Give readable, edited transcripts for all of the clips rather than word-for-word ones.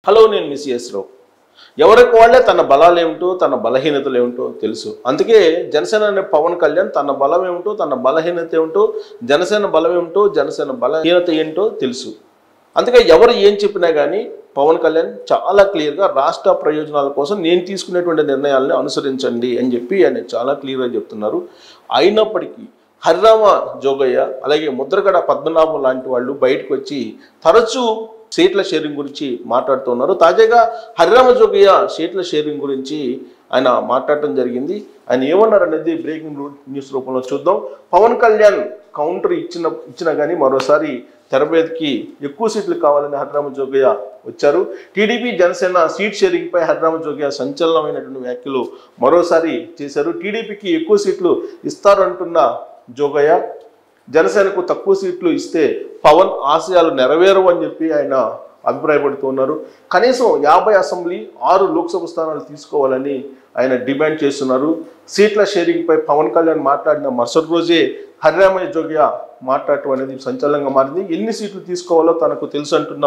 Hello నేను miss రావు. ఎవరికి వాళ్ళే తన బలాలు ఏమిటో తన బలహీనతలు ఏమిటో తెలుసు. అందుకే జనసేన అనే పవన్ కళ్యాణ్ తన బలం ఏమిటో తన బలహీనత ఏమిటో, జనసేన బలం ఏమిటో జనసేన బలహీనత ఏంటో తెలుసు. అందుకే ఎవరు ఏం చెప్పినా కానీ పవన్ కళ్యాణ్ చాలా క్లియర్గా రాష్ట్ర ప్రయోజనాల కోసం నేను తీసుకునేటువంటి నిర్ణయాలను అనుసరించండి అని చెప్పి ఆయన చాలా క్లియర్గా చెప్తున్నారు. అయినప్పటికీ హరిరామ జోగయ్య అలాగే ముద్రగడ పద్మనాభం లాంటి వాళ్ళు బయటకు వచ్చి తరచూ సీట్ల షేరింగ్ గురించి మాట్లాడుతున్నారు. తాజాగా హరిరామ జోగయ్య సీట్ల షేరింగ్ గురించి ఆయన మాట్లాడటం జరిగింది. ఆయన ఏమన్నారు అనేది బ్రేకింగ్ న్యూస్ రూపంలో చూద్దాం. పవన్ కళ్యాణ్ కౌంటర్ ఇచ్చినా కానీ మరోసారి తెర మీదకి ఎక్కువ సీట్లు కావాలని హరిరామ జోగయ్య వచ్చారు. టీడీపీ జనసేన సీట్ షేరింగ్ పై హరిరామ జోగయ్య సంచలనమైనటువంటి వ్యాఖ్యలు మరోసారి చేశారు. టీడీపీకి ఎక్కువ సీట్లు ఇస్తారంటున్న జోగయ్య జనసేనకు తక్కువ సీట్లు ఇస్తే పవన్ ఆశయాలు నెరవేరవు అని చెప్పి ఆయన అభిప్రాయపడుతున్నారు. కనీసం 50 అసెంబ్లీ 6 లోక్సభ స్థానాలు తీసుకోవాలని ఆయన డిమాండ్ చేస్తున్నారు. సీట్ల షేరింగ్పై పవన్ కళ్యాణ్ మాట్లాడిన మరుసటి రోజే హరిరామ జోగయ్య మాట్లాడటం అనేది సంచలనంగా మారింది. ఎన్ని సీట్లు తీసుకోవాలో తనకు తెలుసు అంటున్న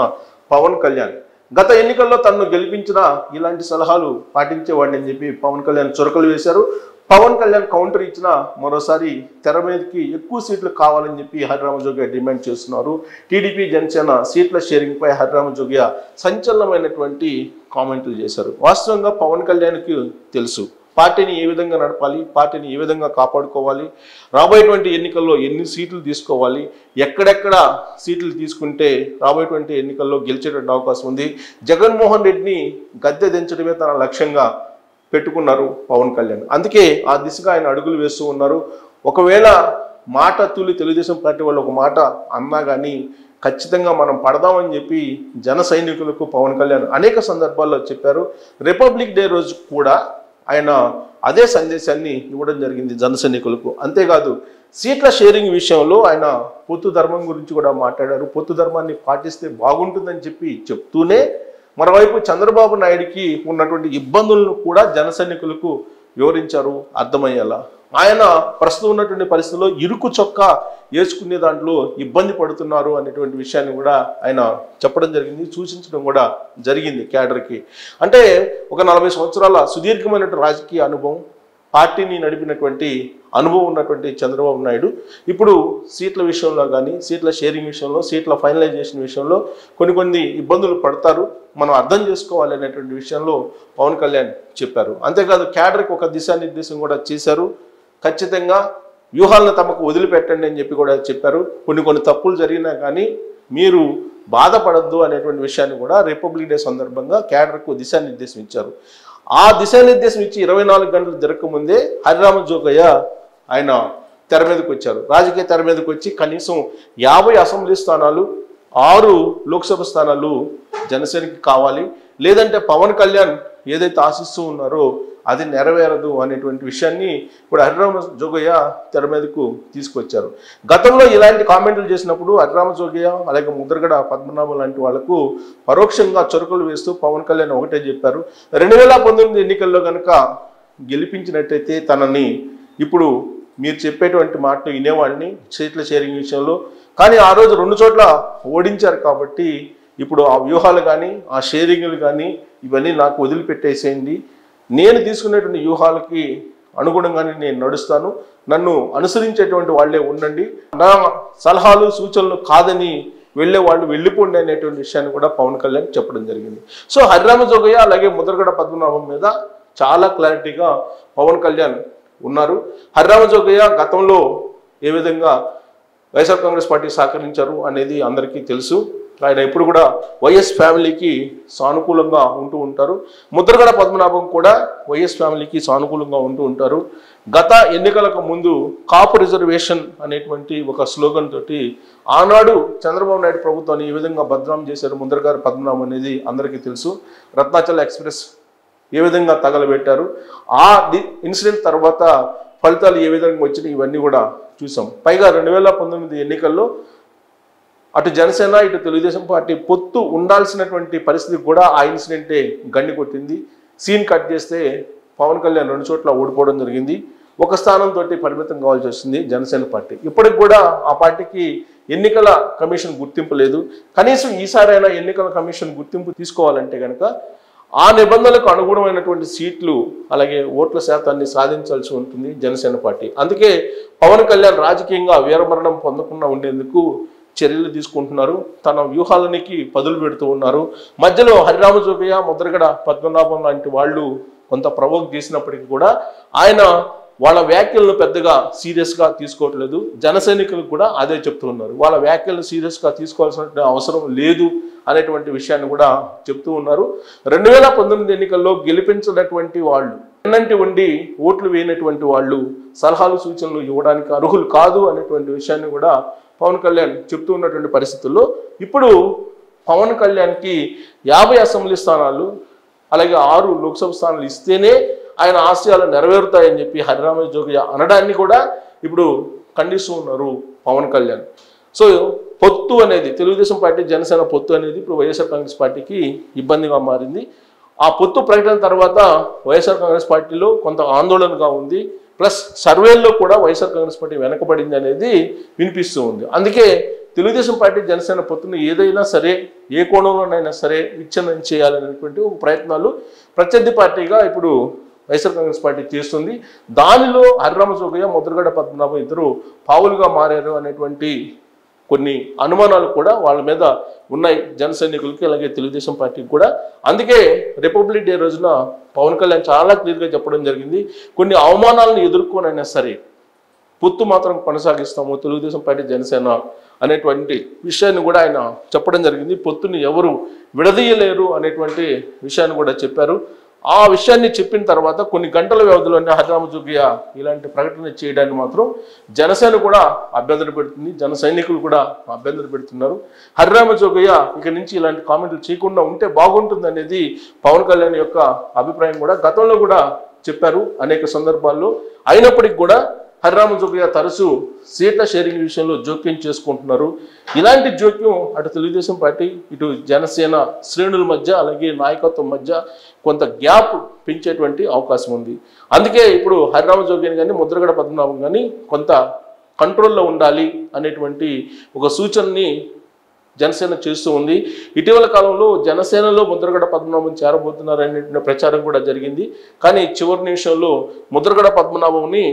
పవన్ కళ్యాణ్ గత ఎన్నికల్లో తనను గెలిపించిన ఇలాంటి సలహాలు పాటించేవాడిని అని చెప్పి పవన్ కళ్యాణ్ చురకలు వేశారు. పవన్ కళ్యాణ్ కౌంటర్ ఇచ్చిన మరోసారి తెర మీదకి ఎక్కువ సీట్లు కావాలని చెప్పి హరిరామ జోగయ్య డిమాండ్ చేస్తున్నారు. టీడీపీ జనసేన సీట్ల షేరింగ్ పై హరిరామ జోగయ్య సంచలనమైనటువంటి కామెంట్లు చేశారు. వాస్తవంగా పవన్ కళ్యాణ్కి తెలుసు పార్టీని ఏ విధంగా నడపాలి, పార్టీని ఏ విధంగా కాపాడుకోవాలి, రాబోయేటువంటి ఎన్నికల్లో ఎన్ని సీట్లు తీసుకోవాలి, ఎక్కడెక్కడ సీట్లు తీసుకుంటే రాబోయేటువంటి ఎన్నికల్లో గెలిచేటువంటి అవకాశం ఉంది. జగన్మోహన్ రెడ్డిని గద్దె దించడమే తన లక్ష్యంగా పెట్టుకున్నారు పవన్ కళ్యాణ్. అందుకే ఆ దిశగా ఆయన అడుగులు వేస్తూ ఉన్నారు. ఒకవేళ మాట తూలి తెలుగుదేశం పార్టీ వాళ్ళు ఒక మాట అన్నా కానీ ఖచ్చితంగా మనం పడదామని చెప్పి జన సైనికులకు పవన్ కళ్యాణ్ అనేక సందర్భాల్లో చెప్పారు. రిపబ్లిక్ డే రోజు కూడా ఆయన అదే సందేశాన్ని ఇవ్వడం జరిగింది జన సైనికులకు. అంతేకాదు సీట్ల షేరింగ్ విషయంలో ఆయన పొత్తు ధర్మం గురించి కూడా మాట్లాడారు. పొత్తు ధర్మాన్ని పాటిస్తే బాగుంటుందని చెప్పి చెప్తూనే మరోవైపు చంద్రబాబు నాయుడికి ఉన్నటువంటి ఇబ్బందులను కూడా జన సైనికులకు వివరించారు అర్థమయ్యేలా. ఆయన ప్రస్తుతం ఉన్నటువంటి పరిస్థితుల్లో ఇరుకు చొక్కా వేసుకునే దాంట్లో ఇబ్బంది పడుతున్నారు అనేటువంటి విషయాన్ని కూడా ఆయన చెప్పడం జరిగింది, సూచించడం కూడా జరిగింది క్యాడర్కి. అంటే ఒక 40 సంవత్సరాల సుదీర్ఘమైనటువంటి రాజకీయ అనుభవం, పార్టీని నడిపినటువంటి అనుభవం ఉన్నటువంటి చంద్రబాబు నాయుడు ఇప్పుడు సీట్ల విషయంలో కానీ సీట్ల షేరింగ్ విషయంలో సీట్ల ఫైనలైజేషన్ విషయంలో కొన్ని ఇబ్బందులు పడతారు, మనం అర్థం చేసుకోవాలి అనేటువంటి విషయంలో పవన్ కళ్యాణ్ చెప్పారు. అంతేకాదు క్యాడర్కి ఒక దిశానిర్దేశం కూడా చేశారు. ఖచ్చితంగా వ్యూహాలను తమకు వదిలిపెట్టండి అని చెప్పి కూడా చెప్పారు. కొన్ని తప్పులు జరిగినా కానీ మీరు బాధపడద్దు అనేటువంటి విషయాన్ని కూడా రిపబ్లిక్ డే సందర్భంగా క్యాడర్కు దిశానిర్దేశం ఇచ్చారు. ఆ దిశానిర్దేశం ఇచ్చి 24 గంటలు జరగకముందే హరిరామ జోగయ్య ఆయన తెర మీదకి వచ్చారు. రాజకీయ తెర మీదకి వచ్చి కనీసం 50 అసెంబ్లీ స్థానాలు 6 లోక్సభ స్థానాలు జనసేనకి కావాలి, లేదంటే పవన్ కళ్యాణ్ ఏదైతే ఆశిస్తూ ఉన్నారో అది నెరవేరదు అనేటువంటి విషయాన్ని ఇప్పుడు హరిరామ జోగయ్య తెర మీదకు తీసుకొచ్చారు. గతంలో ఇలాంటి కామెంట్లు చేసినప్పుడు హరిరామ జోగయ్య అలాగే ముద్రగడ పద్మనాభం లాంటి వాళ్లకు పరోక్షంగా చురకలు వేస్తూ పవన్ కళ్యాణ్ ఒకటే చెప్పారు, 2019 ఎన్నికల్లో కనుక గెలిపించినట్టయితే తనని ఇప్పుడు మీరు చెప్పేటువంటి మాటలు వినేవాడిని సీట్ల షేరింగ్ విషయంలో. కానీ ఆ రోజు 2 చోట్ల ఓడించారు కాబట్టి ఇప్పుడు ఆ వ్యూహాలు కానీ ఆ షేరింగ్లు కానీ ఇవన్నీ నాకు వదిలిపెట్టేసేయండి, నేను తీసుకునేటువంటి వ్యూహాలకి అనుగుణంగానే నేను నడుస్తాను, నన్ను అనుసరించేటువంటి వాళ్ళే ఉండండి, నా సలహాలు సూచనలు కాదని వెళ్ళే వాళ్ళు వెళ్ళిపోండి అనేటువంటి విషయాన్ని కూడా పవన్ కళ్యాణ్ చెప్పడం జరిగింది. సో హరిరామ జోగయ్య అలాగే ముద్రగడ పద్మనాభం మీద చాలా క్లారిటీగా పవన్ కళ్యాణ్ ఉన్నారు. హరిరామ జోగయ్య గతంలో ఏ విధంగా వైఎస్ఆర్ కాంగ్రెస్ పార్టీ సహకరించారు అనేది అందరికీ తెలుసు. ఆయన ఎప్పుడు కూడా వైఎస్ ఫ్యామిలీకి సానుకూలంగా ఉంటూ ఉంటారు. ముద్రగడ పద్మనాభం కూడా వైఎస్ ఫ్యామిలీకి సానుకూలంగా ఉంటూ ఉంటారు. గత ఎన్నికలకు ముందు కాపు రిజర్వేషన్ అనేటువంటి ఒక స్లోగన్ తోటి ఆనాడు చంద్రబాబు నాయుడు ప్రభుత్వాన్ని ఏ విధంగా బదనాం చేశారు ముద్రగడ పద్మనాభం అనేది అందరికీ తెలుసు. రత్నాచల్ ఎక్స్ప్రెస్ ఏ విధంగా తగలబెట్టారు, ఆ ఇన్సిడెంట్ తర్వాత ఫలితాలు ఏ విధంగా వచ్చినాయి ఇవన్నీ కూడా చూసాం. పైగా 2019 ఎన్నికల్లో అటు జనసేన ఇటు తెలుగుదేశం పార్టీ పొత్తు ఉండాల్సినటువంటి పరిస్థితి కూడా ఆ ఇన్సిడెంటే గండి కొట్టింది. సీన్ కట్ చేస్తే పవన్ కళ్యాణ్ 2 చోట్ల ఓడిపోవడం జరిగింది. ఒక స్థానంతో పరిమితం కావాల్సి వస్తుంది జనసేన పార్టీ. ఇప్పటికి కూడా ఆ పార్టీకి ఎన్నికల కమిషన్ గుర్తింపు లేదు. కనీసం ఈసారైనా ఎన్నికల కమిషన్ గుర్తింపు తీసుకోవాలంటే కనుక ఆ నిబంధనలకు అనుగుణమైనటువంటి సీట్లు అలాగే ఓట్ల శాతాన్ని సాధించాల్సి ఉంటుంది జనసేన పార్టీ. అందుకే పవన్ కళ్యాణ్ రాజకీయంగా వీరమరణం పొందకుండా ఉండేందుకు చర్యలు తీసుకుంటున్నారు. తన వ్యూహాలనికి పదులు పెడుతూ ఉన్నారు. మధ్యలో హరిరామ జోగయ్య, ముద్రగడ పద్మనాభం లాంటి వాళ్ళు కొంత ప్రవోక్ చేసినప్పటికీ కూడా ఆయన వాళ్ళ వ్యాఖ్యలను పెద్దగా సీరియస్గా తీసుకోవట్లేదు. జన సైనికులకు కూడా అదే చెప్తూ ఉన్నారు. వాళ్ళ వ్యాఖ్యలను సీరియస్గా తీసుకోవాల్సిన అవసరం లేదు అనేటువంటి విషయాన్ని కూడా చెప్తూ ఉన్నారు. 2019 ఎన్నికల్లో గెలిపించినటువంటి వాళ్ళు, ఎన్నంటి ఉండి ఓట్లు వేయనటువంటి వాళ్ళు సలహాలు సూచనలు ఇవ్వడానికి అర్హులు కాదు అనేటువంటి విషయాన్ని కూడా పవన్ కళ్యాణ్ చెప్తూ ఉన్నటువంటి పరిస్థితుల్లో ఇప్పుడు పవన్ కళ్యాణ్కి 50 అసెంబ్లీ స్థానాలు అలాగే 6 లోక్సభ స్థానాలు ఇస్తేనే ఆయన ఆశయాలు నెరవేరుతాయని చెప్పి హరిరామ జోగయ్య అనడాన్ని కూడా ఇప్పుడు ఖండిస్తూ ఉన్నారు పవన్ కళ్యాణ్. సో పొత్తు అనేది తెలుగుదేశం పార్టీ జనసేన పొత్తు అనేది ఇప్పుడు వైఎస్ఆర్ కాంగ్రెస్ పార్టీకి ఇబ్బందిగా మారింది. ఆ పొత్తు ప్రకటన తర్వాత వైఎస్ఆర్ కాంగ్రెస్ పార్టీలో కొంత ఆందోళనగా ఉంది. ప్లస్ సర్వేల్లో కూడా వైఎస్ఆర్ కాంగ్రెస్ పార్టీ వెనకబడింది అనేది వినిపిస్తూ ఉంది. అందుకే తెలుగుదేశం పార్టీ జనసేన పొత్తును ఏదైనా సరే ఏ కోణంలోనైనా సరే విచ్ఛిన్నం చేయాలనేటువంటి ఒక ప్రయత్నాలు ప్రత్యర్థి పార్టీగా ఇప్పుడు వైఎస్ఆర్ కాంగ్రెస్ పార్టీ చేస్తుంది. దానిలో హరిరామ జోగయ్య, ముద్రగడ పద్మనాభం ఇద్దరు పావులుగా మారారు అనేటువంటి కొన్ని అనుమానాలు కూడా వాళ్ళ మీద ఉన్నాయి జన సైనికులకి అలాగే తెలుగుదేశం పార్టీకి కూడా. అందుకే రిపబ్లిక్ డే రోజున పవన్ కళ్యాణ్ చాలా క్లియర్గా చెప్పడం జరిగింది, కొన్ని అవమానాలను ఎదుర్కొనైనా సరే పొత్తు మాత్రం కొనసాగిస్తాము తెలుగుదేశం పార్టీ జనసేన అనేటువంటి విషయాన్ని కూడా ఆయన చెప్పడం జరిగింది. పొత్తుని ఎవరు విడదీయలేరు అనేటువంటి విషయాన్ని కూడా చెప్పారు. ఆ విషయాన్ని చెప్పిన తర్వాత కొన్ని గంటల వ్యవధిలోనే హరిరామ జోగయ్య ఇలాంటి ప్రకటన చేయడాన్ని మాత్రం జనసేన కూడా అభ్యంతర పెడుతుంది, జన సైనికులు కూడా అభ్యంతర పెడుతున్నారు. హరిరామ జోగయ్య ఇక నుంచి ఇలాంటి కామెంట్లు చేయకుండా ఉంటే బాగుంటుంది అనేది పవన్ కళ్యాణ్ యొక్క అభిప్రాయం కూడా గతంలో కూడా చెప్పారు అనేక సందర్భాల్లో. అయినప్పటికీ కూడా హరిరామ జోగయ్య తరచూ సీట్ల షేరింగ్ విషయంలో జోక్యం చేసుకుంటున్నారు. ఇలాంటి జోక్యం అటు తెలుగుదేశం పార్టీ ఇటు జనసేన శ్రేణుల మధ్య అలాగే నాయకత్వం మధ్య కొంత గ్యాప్ పెంచేటువంటి అవకాశం ఉంది. అందుకే ఇప్పుడు హరిరామ జోగయ్య కానీ ముద్రగడ పద్మనాభం కానీ కొంత కంట్రోల్లో ఉండాలి అనేటువంటి ఒక సూచనని జనసేన చేస్తూ ఉంది. ఇటీవల కాలంలో జనసేనలో ముద్రగడ పద్మనాభం చేరబోతున్నారనే ప్రచారం కూడా జరిగింది. కానీ చివరి నిమిషంలో ముద్రగడ పద్మనాభంని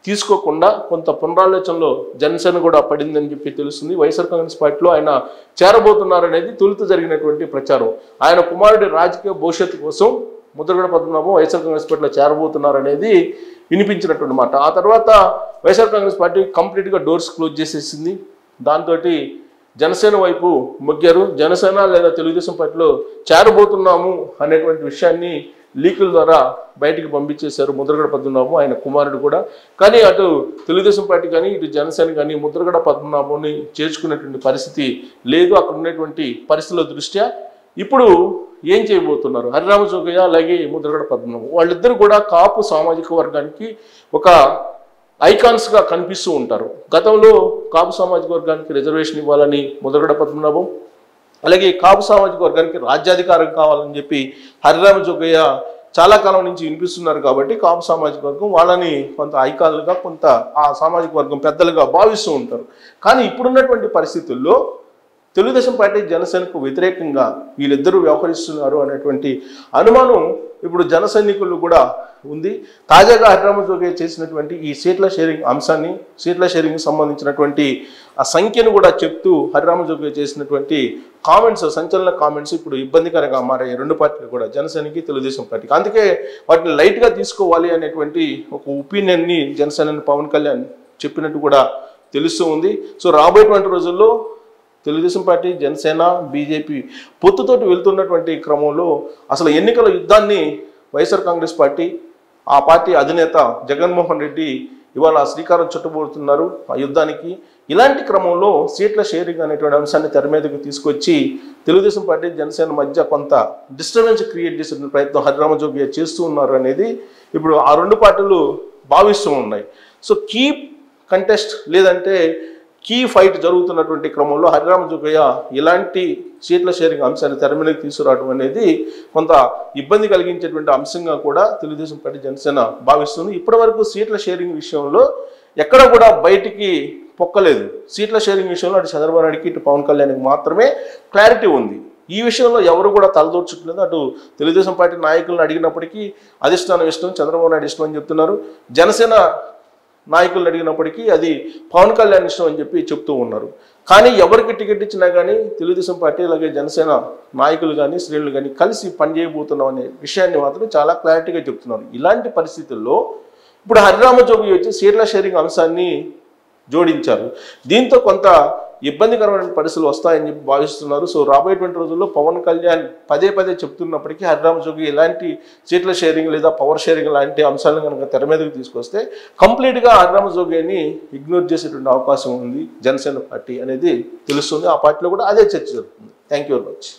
తీసుకోకుండా కొంత పునరాలోచనలో జనసేన కూడా పడిందని చెప్పి తెలుస్తుంది. వైఎస్ఆర్ కాంగ్రెస్ పార్టీలో ఆయన చేరబోతున్నారనేది తొలుత జరిగినటువంటి ప్రచారం. ఆయన కుమారుడి రాజకీయ భవిష్యత్తు కోసం ముద్రగడ పద్మనాభం వైఎస్ఆర్ కాంగ్రెస్ పార్టీలో చేరబోతున్నారనేది వినిపించినటువంటి మాట. ఆ తర్వాత వైఎస్ఆర్ కాంగ్రెస్ పార్టీ కంప్లీట్గా డోర్స్ క్లోజ్ చేసేసింది. దాంతో జనసేన వైపు మొగ్గారు. జనసేన లేదా తెలుగుదేశం పార్టీలో చేరబోతున్నాము అనేటువంటి విషయాన్ని లీకుల ద్వారా బయటికి పంపించేశారు ముద్రగడ పద్మనాభం ఆయన కుమారుడు కూడా. కానీ అటు తెలుగుదేశం పార్టీ కానీ ఇటు జనసేన కానీ ముద్రగడ పద్మనాభంని చేర్చుకునేటువంటి పరిస్థితి లేదు. అక్కడ ఉన్నటువంటి పరిస్థితుల దృష్ట్యా ఇప్పుడు ఏం చేయబోతున్నారు హరిరామ జోగయ్య అలాగే ముద్రగడ పద్మనాభం, వాళ్ళిద్దరు కూడా కాపు సామాజిక వర్గానికి ఒక ఐకాన్స్గా కనిపిస్తూ ఉంటారు. గతంలో కాపు సామాజిక వర్గానికి రిజర్వేషన్ ఇవ్వాలని ముద్రగడ పద్మనాభం, అలాగే కాపు సామాజిక వర్గానికి రాజ్యాధికారం కావాలని చెప్పి హరిరామ జోగయ్య చాలా కాలం నుంచి వినిపిస్తున్నారు. కాబట్టి కాపు సామాజిక వర్గం వాళ్ళని కొంత ఐకాన్లుగా కొంత ఆ సామాజిక వర్గం పెద్దలుగా భావిస్తూ ఉంటారు. కానీ ఇప్పుడున్నటువంటి పరిస్థితుల్లో తెలుగుదేశం పార్టీ జనసేనకు వ్యతిరేకంగా వీళ్ళిద్దరూ వ్యవహరిస్తున్నారు అనేటువంటి అనుమానం ఇప్పుడు జన సైనికులు కూడా ఉంది. తాజాగా హరిరామ జోగయ్య చేసినటువంటి ఈ సీట్ల షేరింగ్ అంశాన్ని, సీట్ల షేరింగ్ సంబంధించినటువంటి ఆ సంఖ్యను కూడా చెప్తూ హరిరామ జోగయ్య చేసినటువంటి కామెంట్స్, సంచలన కామెంట్స్ ఇప్పుడు ఇబ్బందికరంగా మారాయి రెండు పార్టీలు కూడా, జనసేనకి తెలుగుదేశం పార్టీకి. అందుకే వాటిని లైట్గా తీసుకోవాలి అనేటువంటి ఒక ఒపీనియన్ని జనసేన పవన్ కళ్యాణ్ చెప్పినట్టు కూడా తెలుస్తూ ఉంది. సో రాబోయేటువంటి రోజుల్లో తెలుగుదేశం పార్టీ జనసేన బీజేపీ పొత్తుతోటి వెళ్తున్నటువంటి క్రమంలో అసలు ఎన్నికల యుద్ధాన్ని వైఎస్ఆర్ కాంగ్రెస్ పార్టీ ఆ పార్టీ అధినేత జగన్మోహన్ రెడ్డి ఇవాళ శ్రీకారం చుట్టబోతున్నారు ఆ యుద్ధానికి. ఇలాంటి క్రమంలో సీట్ల షేరింగ్ అనేటువంటి అంశాన్ని తెర మీదకు తీసుకొచ్చి తెలుగుదేశం పార్టీ జనసేన మధ్య కొంత డిస్టర్బెన్స్ క్రియేట్ చేసే ప్రయత్నం హరిరామ జోగయ్య చేస్తూ ఉన్నారు అనేది ఇప్పుడు ఆ రెండు పార్టీలు భావిస్తూ ఉన్నాయి. సో కీ కంటెస్ట్ లేదంటే కీ ఫైట్ జరుగుతున్నటువంటి క్రమంలో హరిరామ జోగయ్య ఇలాంటి సీట్ల షేరింగ్ అంశాన్ని తెర మీదకి తీసుకురావడం అనేది కొంత ఇబ్బంది కలిగించేటువంటి అంశంగా కూడా తెలుగుదేశం పార్టీ జనసేన భావిస్తుంది. ఇప్పటి వరకు సీట్ల షేరింగ్ విషయంలో ఎక్కడ కూడా బయటికి పొక్కలేదు. సీట్ల షేరింగ్ విషయంలో అటు చంద్రబాబు నాయుడుకి ఇటు పవన్ కళ్యాణ్కి మాత్రమే క్లారిటీ ఉంది. ఈ విషయంలో ఎవరు కూడా తలదూర్చుకోలేదు. అటు తెలుగుదేశం పార్టీ నాయకులను అడిగినప్పటికీ అధిష్టానం ఇష్టం, చంద్రబాబు నాయుడు ఇష్టం అని చెప్తున్నారు. జనసేన నాయకులను అడిగినప్పటికీ అది పవన్ కళ్యాణ్ ఇష్టం అని చెప్పి చెప్తూ ఉన్నారు. కానీ ఎవరికి టికెట్ ఇచ్చినా కానీ తెలుగుదేశం పార్టీ అలాగే జనసేన నాయకులు కానీ శ్రేణులు కానీ కలిసి పనిచేయబోతున్నాం అనే విషయాన్ని మాత్రం చాలా క్లారిటీగా చెప్తున్నారు. ఇలాంటి పరిస్థితుల్లో ఇప్పుడు హరిరామజోగి వచ్చి సీట్ల షేరింగ్ అంశాన్ని జోడించారు. దీంతో కొంత ఇబ్బందికరమైన పరిస్థితులు వస్తాయని చెప్పి భావిస్తున్నారు. సో రాబోయేటువంటి రోజుల్లో పవన్ కళ్యాణ్ పదే పదే చెప్తున్నప్పటికీ హరిరామజోగి ఇలాంటి సీట్ల షేరింగ్ లేదా పవర్ షేరింగ్ లాంటి అంశాలను కనుక తెర మీదకి తీసుకొస్తే కంప్లీట్గా హరిరామజోగిని ఇగ్నోర్ చేసేటువంటి అవకాశం ఉంది జనసేన పార్టీ అనేది తెలుస్తుంది. ఆ పార్టీలో కూడా అదే చర్చ జరుగుతుంది. Thank you very much.